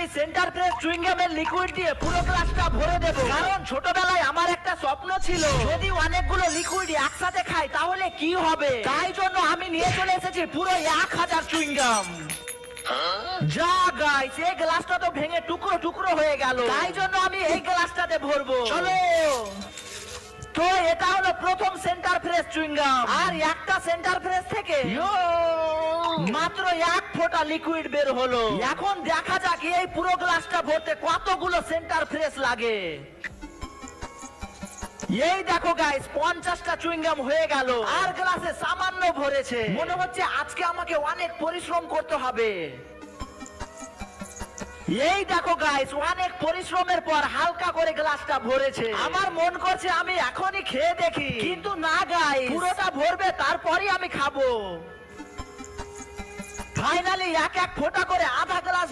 আমি centre fresh চুইংগামের liquid দিয়ে পুরো গ্লাসটা ভরে দেব, কারণ ছোটবেলায় আমার একটা স্বপ্ন ছিল যদি অনেকগুলো লিকুইড একসাথে খাই তাহলে কি হবে। তাই জন্য আমি নিয়ে চলে এসেছি পুরো 1000 চুইংগাম। যা গাইস, এই গ্লাসটা তো ভেঙে টুকরো টুকরো হয়ে গেল, তাই জন্য আমি এই গ্লাসটাতে ভরবো। চলো। তো এটা হলো প্রথম সেন্টার ফ্রেশ চুইংগাম, আর একটা সেন্টার ফ্রেশ থেকে মাত্র 1 ফোঁটা লিকুইড বের হলো। এখন দেখা যাক এই পুরো গ্লাসটা ভরতে কতগুলো সেন্টার ফ্রেশ লাগে। এই দেখো গাইস, 50টা চুইংগাম হয়ে গেল, আর গ্লাসে সামান্য ভরেছে। মনে হচ্ছে আজকে আমাকে অনেক পরিশ্রম করতে হবে। এই দেখো গাইস, অনেক পরিশ্রমের পর হালকা করে গ্লাসটা ভরেছে। আমার মন করছে আমি এখনই খেয়ে দেখি, কিন্তু না গাইস, পুরোটা ভরবে তারপরই আমি খাবো। ফাইনালি এক এক ফোঁটা করে আধা গ্লাস